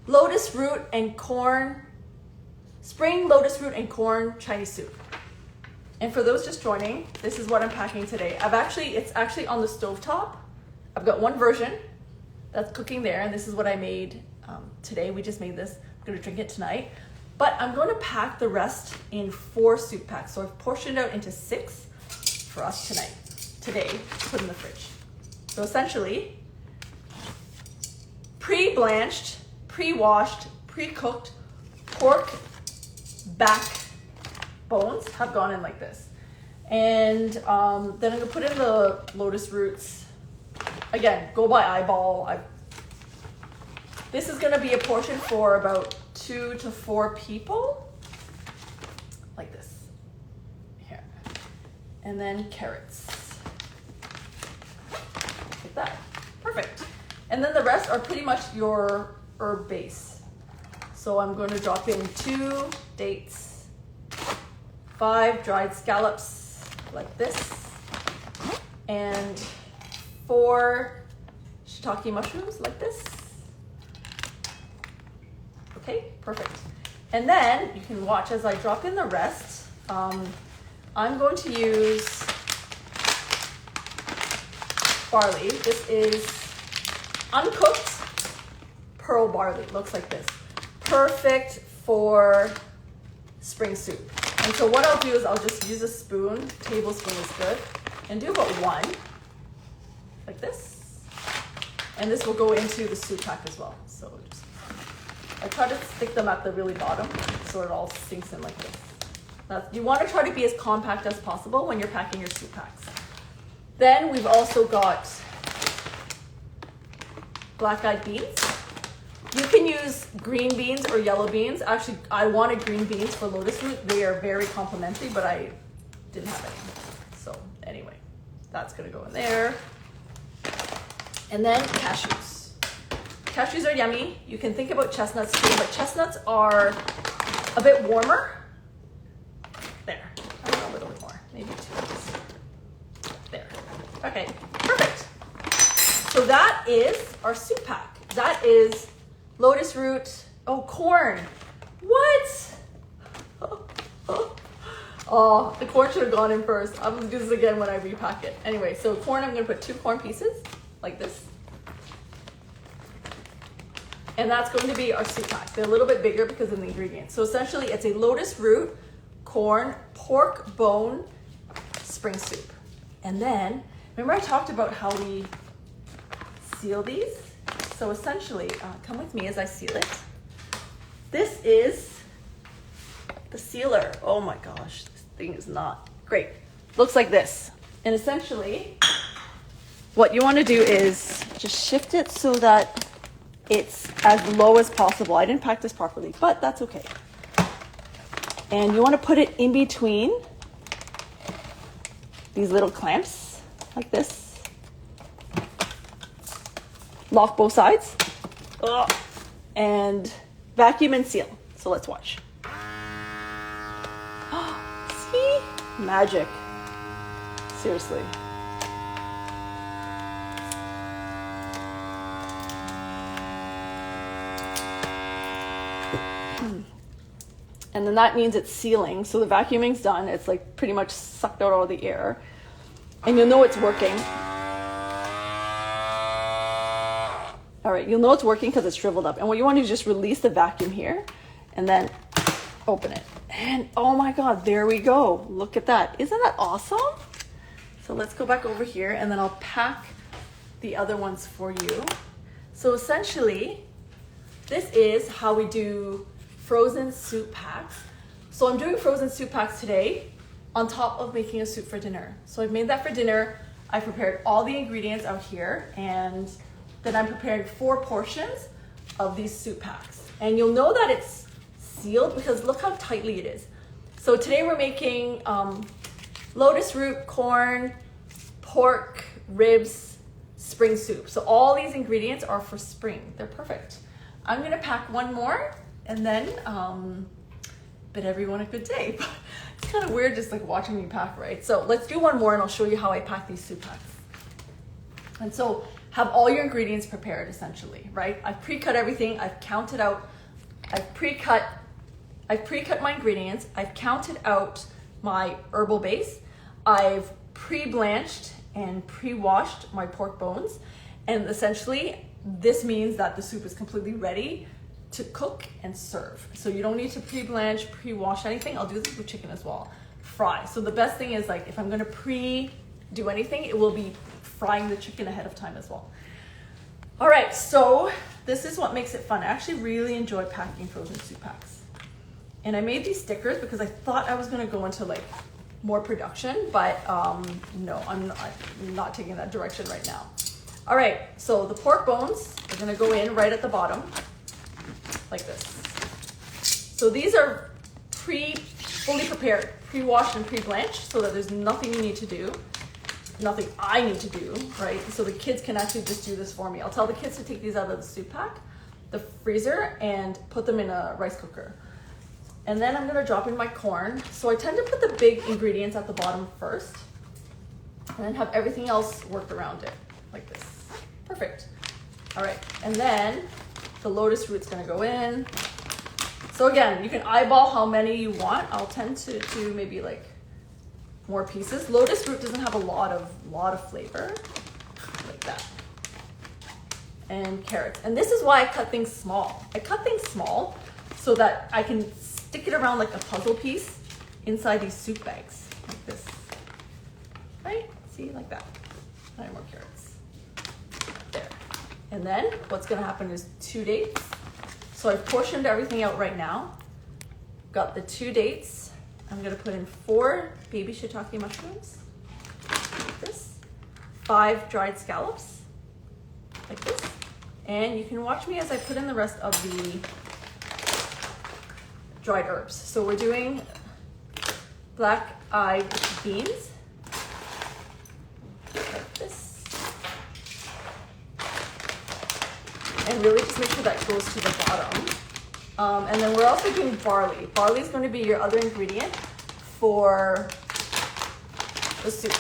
lotus root and corn, spring lotus root and corn Chinese soup. And for those just joining, this is what I'm packing today. It's actually on the stovetop. I've got one version that's cooking there, and this is what I made today. We just made this. I'm gonna drink it tonight. But I'm going to pack the rest in 4 soup packs. So I've portioned out into 6 for us today, to put in the fridge. So essentially, pre-blanched, pre-washed, pre-cooked pork back bones have gone in like this. And then I'm gonna put in the lotus roots. Again, go by eyeball. This is gonna be a portion for about 2 to 4 people. Like this. Here. And then carrots. Like that. Perfect. And then the rest are pretty much your herb base. So I'm going to drop in 2 dates, 5 dried scallops like this, and 4 shiitake mushrooms like this. Okay, perfect. And then you can watch as I drop in the rest. I'm going to use barley. This is uncooked pearl barley. Looks like this. Perfect for spring soup. And so what I'll do is I'll just use a spoon, tablespoon is good, and do about 1, like this. And this will go into the soup pack as well. So I try to stick them at the really bottom so it all sinks in like this. You want to try to be as compact as possible when you're packing your soup packs. Then we've also got black-eyed beans. You can use green beans or yellow beans. Actually, I wanted green beans for lotus root. They are very complimentary, but I didn't have any. So anyway, that's gonna go in there. And then cashews. Cashews are yummy. You can think about chestnuts too, but chestnuts are a bit warmer. There, I don't know, a little bit more, maybe 2. There, okay, perfect. So that is our soup pack. That is lotus root, oh, corn. What? Oh, the corn should have gone in first. I'm gonna do this again when I repack it. Anyway, so corn, I'm gonna put 2 corn pieces like this. And that's going to be our soup pack. They're a little bit bigger because of the ingredients. So essentially it's a lotus root, corn, pork bone, spring soup. And then, remember I talked about how we seal these? So essentially, come with me as I seal it. This is the sealer. Oh my gosh, this thing is not great. Looks like this. And essentially, what you want to do is just shift it so that it's as low as possible. I didn't pack this properly, but that's okay. And you want to put it in between these little clamps, like this. Lock both sides. And vacuum and seal. So let's watch. See? Magic. Seriously. And then that means it's sealing. So the vacuuming's done. It's like pretty much sucked out all the air. And you'll know it's working. All right, you'll know it's working because it's shriveled up. And what you want to do is just release the vacuum here and then open it. And oh my God, there we go. Look at that. Isn't that awesome? So let's go back over here and then I'll pack the other ones for you. So essentially, this is how we do frozen soup packs. So I'm doing frozen soup packs today on top of making a soup for dinner. So I've made that for dinner. I prepared all the ingredients out here and then I'm preparing 4 portions of these soup packs. And you'll know that it's sealed because look how tightly it is. So today we're making lotus root, corn, pork, ribs, spring soup. So all these ingredients are for spring. They're perfect. I'm gonna pack 1 more and then bid everyone a good day. But it's kind of weird just like watching me pack, right? So let's do 1 more and I'll show you how I pack these soup packs. And so have all your ingredients prepared essentially, right? I've pre-cut everything, I've counted out, I've pre-cut my ingredients, I've counted out my herbal base, I've pre-blanched and pre-washed my pork bones, and essentially this means that the soup is completely ready to cook and serve. So you don't need to pre-blanch, pre-wash anything. I'll do this with chicken as well. Fry. So the best thing is like if I'm gonna pre-do anything, it will be frying the chicken ahead of time as well. All right, so this is what makes it fun. I actually really enjoy packing frozen soup packs. And I made these stickers because I thought I was gonna go into like more production, but no, I'm not taking that direction right now. All right, so the pork bones are gonna go in right at the bottom, like this. So these are fully prepared, pre-washed and pre-blanched, so that there's nothing you need to do, nothing I need to do, right? So the kids can actually just do this for me. I'll tell the kids to take these out of the soup pack, the freezer, and put them in a rice cooker. And then I'm gonna drop in my corn. So I tend to put the big ingredients at the bottom first, and then have everything else worked around it, like this. Perfect. All right, and then the lotus root's gonna go in. So again, you can eyeball how many you want. I'll tend to do maybe like more pieces. Lotus root doesn't have a lot of flavor, like that. And carrots. And this is why I cut things small. I cut things small so that I can stick it around like a puzzle piece inside these soup bags, like this. Right? See, like that. 9 more carrots. There. And then what's gonna happen is 2 dates. So I've portioned everything out right now. Got the 2 dates. I'm gonna put in 4 baby shiitake mushrooms, like this. 5 dried scallops, like this. And you can watch me as I put in the rest of the dried herbs. So we're doing black-eyed beans, like this. And really just make sure that goes to the bottom. And then we're also doing barley. Barley is going to be your other ingredient for the soup.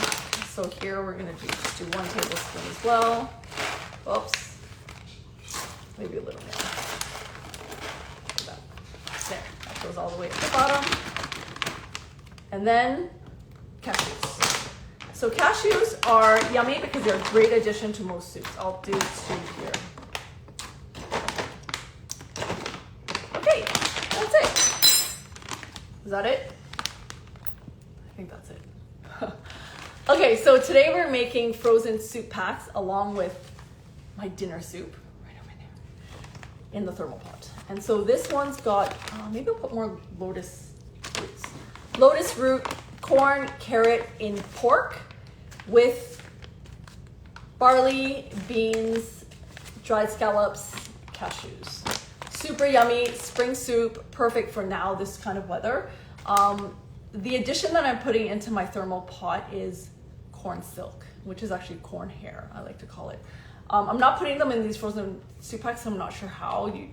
So here we're going to just do 1 tablespoon as well. Oops. Maybe a little more. goes all the way to the bottom. And then cashews. So cashews are yummy because they're a great addition to most soups. I'll do 2 here. Okay, that's it. Is that it? I think that's it. Okay, so today we're making frozen soup packs along with my dinner soup right over there in the thermal pot. And so this one's got, maybe I'll put more lotus roots. Lotus root, corn, carrot in pork with barley, beans, dried scallops, cashews. Super yummy, spring soup, perfect for now, this kind of weather. The addition that I'm putting into my thermal pot is corn silk, which is actually corn hair, I like to call it. I'm not putting them in these frozen soup packs, so I'm not sure how. You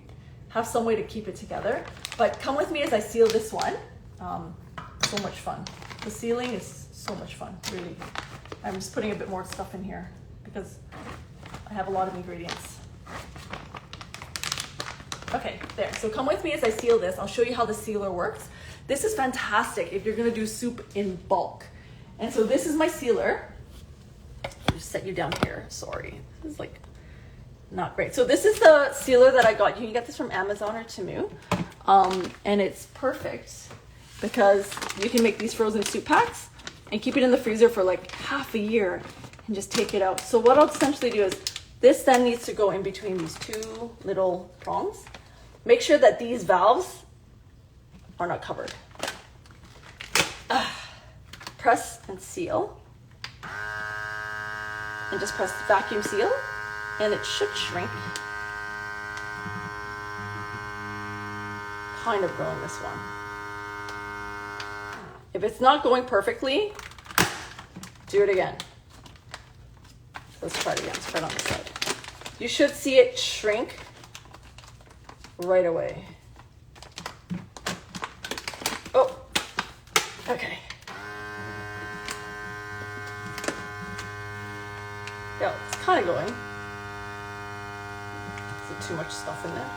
have some way to keep it together. But come with me as I seal this one. So much fun. The sealing is so much fun, really. I'm just putting a bit more stuff in here because I have a lot of ingredients. Okay, there. So come with me as I seal this. I'll show you how the sealer works. This is fantastic if you're gonna do soup in bulk. And so this is my sealer. I'll just set you down here, sorry. This is like not great. So this is the sealer that I got. You can get this from Amazon or Temu. And it's perfect because you can make these frozen soup packs and keep it in the freezer for like half a year and just take it out. So what I'll essentially do is this then needs to go in between these 2 little prongs. Make sure that these valves are not covered. Press and seal. And just press vacuum seal and it should shrink. Kind of going this one. If it's not going perfectly, do it again. Let's try it again. Let's try it on this side. You should see it shrink right away. Oh, okay. Yeah, it's kind of going. Is there too much stuff in there?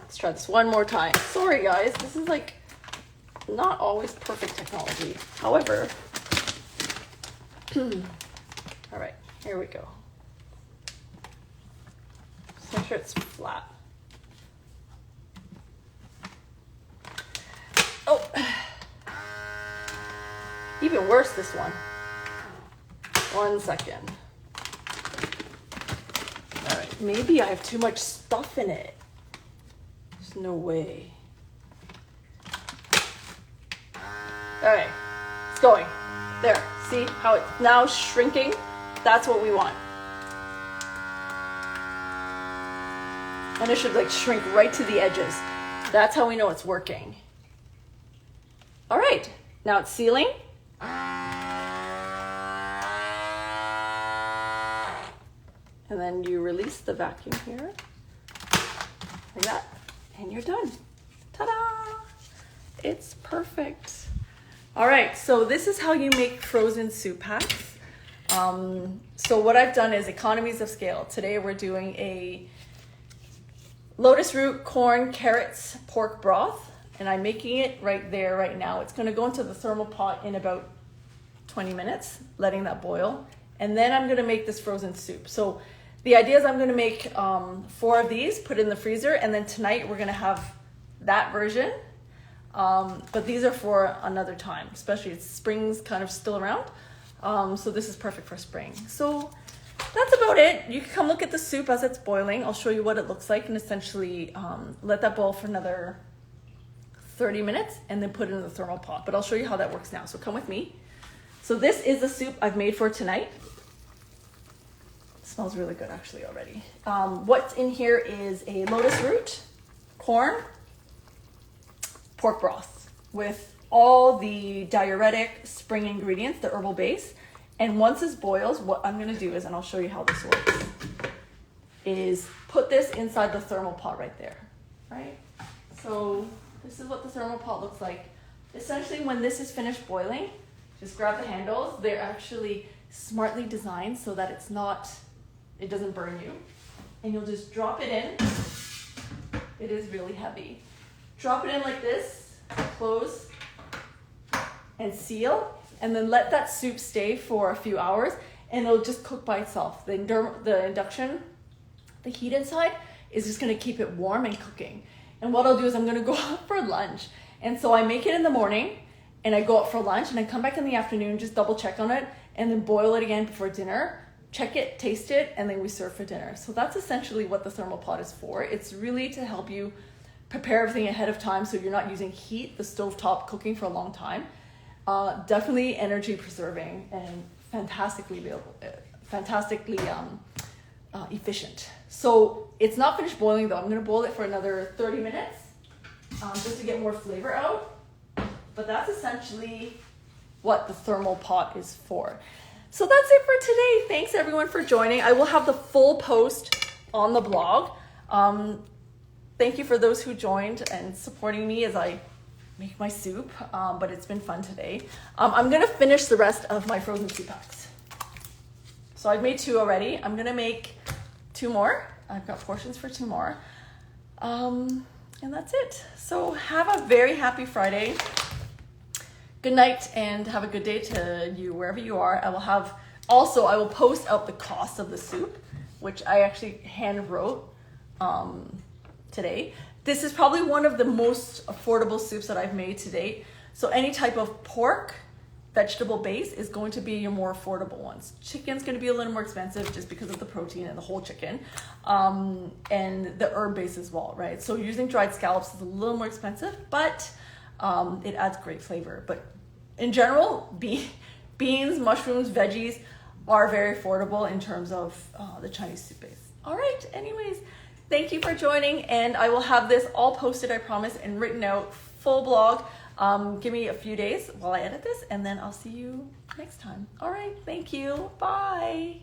Let's try this one more time. Sorry guys, this is like not always perfect technology. However, all right, here we go. Just make sure it's flat. Oh, even worse, this one. 1 second. All right, maybe I have too much stuff in it. There's no way. Okay, it's going. There, see how it's now shrinking? That's what we want. And it should like shrink right to the edges. That's how we know it's working. All right, now it's sealing. And then you release the vacuum here, like that, and you're done. Ta-da! It's perfect. All right, so this is how you make frozen soup packs. So what I've done is economies of scale. Today we're doing a lotus root, corn, carrots, pork broth, and I'm making it right there, right now. It's gonna go into the thermal pot in about 20 minutes, letting that boil. And then I'm gonna make this frozen soup. So the idea is I'm gonna make 4 of these, put it in the freezer, and then tonight we're gonna have that version. But these are for another time, especially it's spring's kind of still around. So this is perfect for spring. So that's about it. You can come look at the soup as it's boiling. I'll show you what it looks like and essentially let that boil for another 30 minutes and then put it in the thermal pot. But I'll show you how that works now. So come with me. So this is the soup I've made for tonight. It smells really good actually already. What's in here is a lotus root, corn, pork broth with all the diuretic spring ingredients, the herbal base. And once this boils, what I'm gonna do is, and I'll show you how this works, is put this inside the thermal pot right there, right? So this is what the thermal pot looks like. Essentially, when this is finished boiling, just grab the handles. They're actually smartly designed so that it doesn't burn you. And you'll just drop it in It is really heavy. Drop it in like this, close, and seal, and then let that soup stay for a few hours, and it'll just cook by itself. The induction, the heat inside is just gonna keep it warm and cooking. And what I'll do is I'm gonna go out for lunch. And so I make it in the morning, and I go out for lunch, and I come back in the afternoon, just double check on it, and then boil it again before dinner. Check it, taste it, and then we serve for dinner. So that's essentially what the thermal pot is for. It's really to help you prepare everything ahead of time so you're not using heat, the stovetop cooking for a long time. Definitely energy preserving and fantastically efficient. So it's not finished boiling though. I'm gonna boil it for another 30 minutes just to get more flavor out. But that's essentially what the thermal pot is for. So that's it for today. Thanks everyone for joining. I will have the full post on the blog. Thank you for those who joined and supporting me as I make my soup, but it's been fun today. I'm gonna finish the rest of my frozen soup packs. So I've made 2 already. I'm gonna make 2 more. I've got portions for 2 more. And that's it. So have a very happy Friday. Good night and have a good day to you wherever you are. I will post out the cost of the soup, which I actually hand wrote today. This is probably one of the most affordable soups that I've made to date. So any type of pork, vegetable base is going to be your more affordable ones. Chicken's going to be a little more expensive just because of the protein and the whole chicken, and the herb base as well, right? So using dried scallops is a little more expensive, but it adds great flavor. But in general, beans, mushrooms, veggies are very affordable in terms of the Chinese soup base. All right, anyways, thank you for joining, and I will have this all posted, I promise, and written out, full blog. Give me a few days while I edit this, and then I'll see you next time. All right, thank you. Bye.